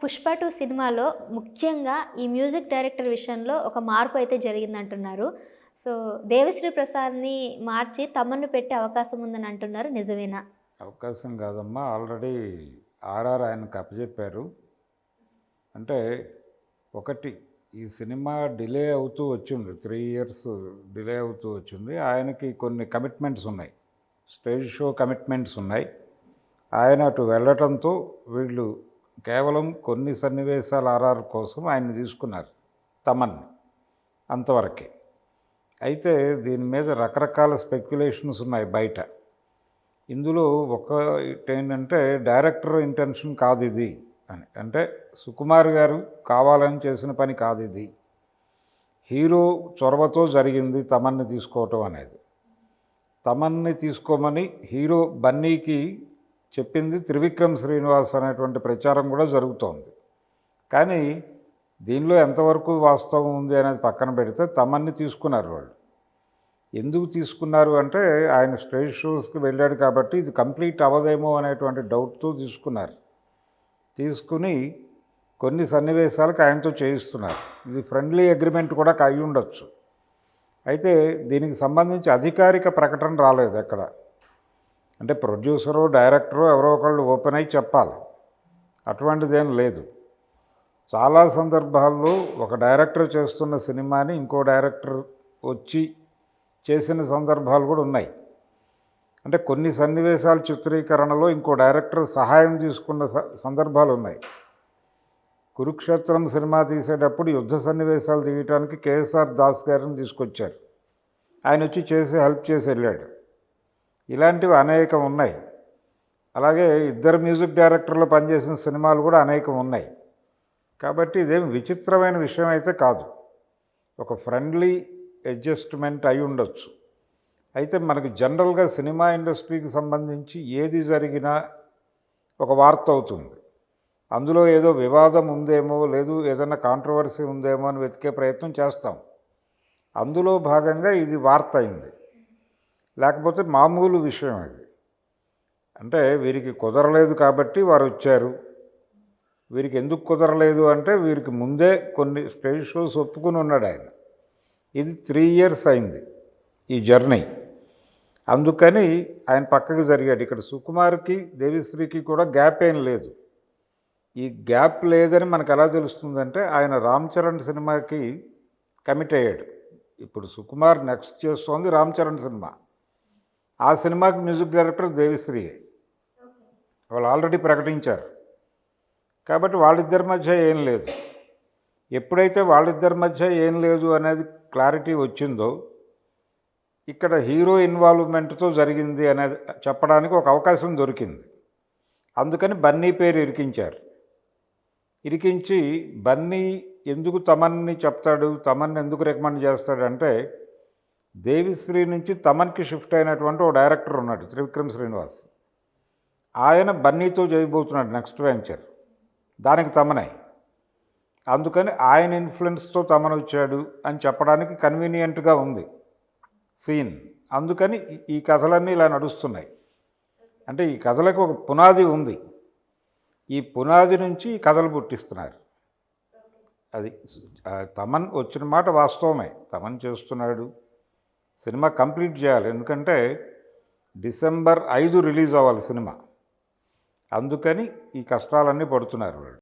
'పుష్ప 2' సినిమాలో ముఖ్యంగా ఈ మ్యూజిక్ డైరెక్టర్ విషయంలో ఒక మార్పు అయితే జరిగిందంటున్నారు. సో, 'దేవిశ్రీ ప్రసాద్‌ని' మార్చి తమన్ను పెట్టే అవకాశం ఉందని అంటున్నారు. నిజమేనా? అవకాశం కాదమ్మా. ఆల్రెడీ ఆర్ఆర్ ఆయనకు అప్పజెప్పారు. అంటే ఒకటి ఈ సినిమా డిలే అవుతూ వచ్చింది. 3 ఇయర్స్ డిలే అవుతూ వచ్చింది. ఆయనకి కొన్ని కమిట్మెంట్స్ ఉన్నాయి. స్టేజ్ షో కమిట్మెంట్స్ ఉన్నాయి. ఆయన అటు వెళ్ళటంతో వీళ్ళు కేవలం కొన్ని సన్నివేశాల ఆర్ఆర్ కోసం ఆయన్ని తీసుకున్నారు, తమన్ని. అంతవరకే. అయితే దీని మీద రకరకాల స్పెక్యులేషన్స్ ఉన్నాయి బయట. ఇందులో ఒకటేంటంటే డైరెక్టర్ ఇంటెన్షన్ కాదు ఇది అని. అంటే సుకుమార్ గారు కావాలని చేసిన పని కాదు ఇది. హీరో చొరవతో జరిగింది తమన్ని తీసుకోవటం అనేది. తమన్ని తీసుకోమని హీరో బన్నీకి చెప్పింది త్రివిక్రమ్ శ్రీనివాస్ అనేటువంటి ప్రచారం కూడా జరుగుతోంది. కానీ దీనిలో ఎంతవరకు వాస్తవం ఉంది అనేది పక్కన పెడితే తమన్ని తీసుకున్నారు వాళ్ళు. ఎందుకు తీసుకున్నారు అంటే ఆయన స్టేజ్ షోస్కి వెళ్ళాడు కాబట్టి ఇది కంప్లీట్ అవ్వదేమో అనేటువంటి డౌట్తో తీసుకున్నారు. తీసుకుని కొన్ని సన్నివేశాలకు ఆయనతో చేయిస్తున్నారు. ఇది ఫ్రెండ్లీ అగ్రిమెంట్ కూడా అయి ఉండొచ్చు. అయితే దీనికి సంబంధించి అధికారిక ప్రకటన రాలేదు ఎక్కడ. అంటే ప్రొడ్యూసరు డైరెక్టరు ఎవరో ఒకళ్ళు ఓపెన్ అయి చెప్పాలి. అటువంటిదేం లేదు. చాలా సందర్భాల్లో ఒక డైరెక్టర్ చేస్తున్న సినిమాని ఇంకో డైరెక్టర్ వచ్చి చేసిన సందర్భాలు కూడా ఉన్నాయి. అంటే కొన్ని సన్నివేశాల చిత్రీకరణలో ఇంకో డైరెక్టర్ సహాయం తీసుకున్న సందర్భాలు ఉన్నాయి. కురుక్షేత్రం సినిమా తీసేటప్పుడు యుద్ధ సన్నివేశాలు తీయటానికి కేఎస్ఆర్ దాస్ గారిని తీసుకొచ్చారు. ఆయన వచ్చి చేసి హెల్ప్ చేసి వెళ్ళాడు. ఇలాంటివి అనేకం ఉన్నాయి. అలాగే ఇద్దరు మ్యూజిక్ డైరెక్టర్లు పనిచేసిన సినిమాలు కూడా అనేకం ఉన్నాయి. కాబట్టి ఇదేం విచిత్రమైన విషయం అయితే కాదు. ఒక ఫ్రెండ్లీ అడ్జస్ట్మెంట్ అయి ఉండొచ్చు. అయితే మనకి జనరల్గా సినిమా ఇండస్ట్రీకి సంబంధించి ఏది జరిగినా ఒక వార్త అవుతుంది. అందులో ఏదో వివాదం ఉందేమో, లేదు ఏదైనా కాంట్రవర్సీ ఉందేమో అని వెతికే ప్రయత్నం చేస్తాం. అందులో భాగంగా ఇది వార్త అయింది. లేకపోతే మామూలు విషయం ఇది. అంటే వీరికి కుదరలేదు కాబట్టి వారు వచ్చారు. వీరికి ఎందుకు కుదరలేదు అంటే వీరికి ముందే కొన్ని స్టేజ్ షోస్ ఒప్పుకుని ఉన్నాడు ఆయన. ఇది 3 ఇయర్స్ అయింది ఈ జర్నీ. అందుకని ఆయన పక్కకు జరిగాడు. ఇక్కడ సుకుమార్కి దేవిశ్రీకి కూడా గ్యాప్ ఏం లేదు. ఈ గ్యాప్ లేదని మనకు ఎలా తెలుస్తుందంటే ఆయన రామ్ చరణ్ సినిమాకి కమిట్ అయ్యాడు. ఇప్పుడు సుకుమార్ నెక్స్ట్ చేస్తోంది రామ్ చరణ్ సినిమా. ఆ సినిమాకి మ్యూజిక్ డైరెక్టర్ దేవిశ్రీ. వాళ్ళు ఆల్రెడీ ప్రకటించారు. కాబట్టి వాళ్ళిద్దరి మధ్య ఏం లేదు. ఎప్పుడైతే వాళ్ళిద్దరి మధ్య ఏం లేదు అనేది క్లారిటీ వచ్చిందో ఇక్కడ హీరో ఇన్వాల్వ్మెంట్తో జరిగింది అనేది చెప్పడానికి ఒక అవకాశం దొరికింది. అందుకని బన్నీ పేరు ఇరికించారు. ఇరికించి బన్నీ ఎందుకు తమన్ని చెప్తాడు, తమన్ని ఎందుకు రికమెండ్ చేస్తాడంటే దేవిశ్రీ నుంచి తమన్కి షిఫ్ట్ అయినటువంటి ఓ డైరెక్టర్ ఉన్నాడు, త్రివిక్రమ్ శ్రీనివాస్. ఆయన బన్నీతో చేయబోతున్నాడు నెక్స్ట్ వెంచర్. దానికి తమనే. అందుకని ఆయన ఇన్ఫ్లుయెన్స్తో తమన్ వచ్చాడు అని చెప్పడానికి కన్వీనియంట్గా ఉంది సీన్. అందుకని ఈ కథలన్నీ ఇలా నడుస్తున్నాయి. అంటే ఈ కథలకు ఒక పునాది ఉంది. ఈ పునాది నుంచి ఈ కథలు పుట్టిస్తున్నారు. అది తమన్ వచ్చిన మాట వాస్తవమే. తమన్ చేస్తున్నాడు. సినిమా కంప్లీట్ చేయాలి. ఎందుకంటే డిసెంబర్ 5 రిలీజ్ అవ్వాలి సినిమా. అందుకని ఈ కష్టాలన్నీ పడుతున్నారు వాళ్ళు.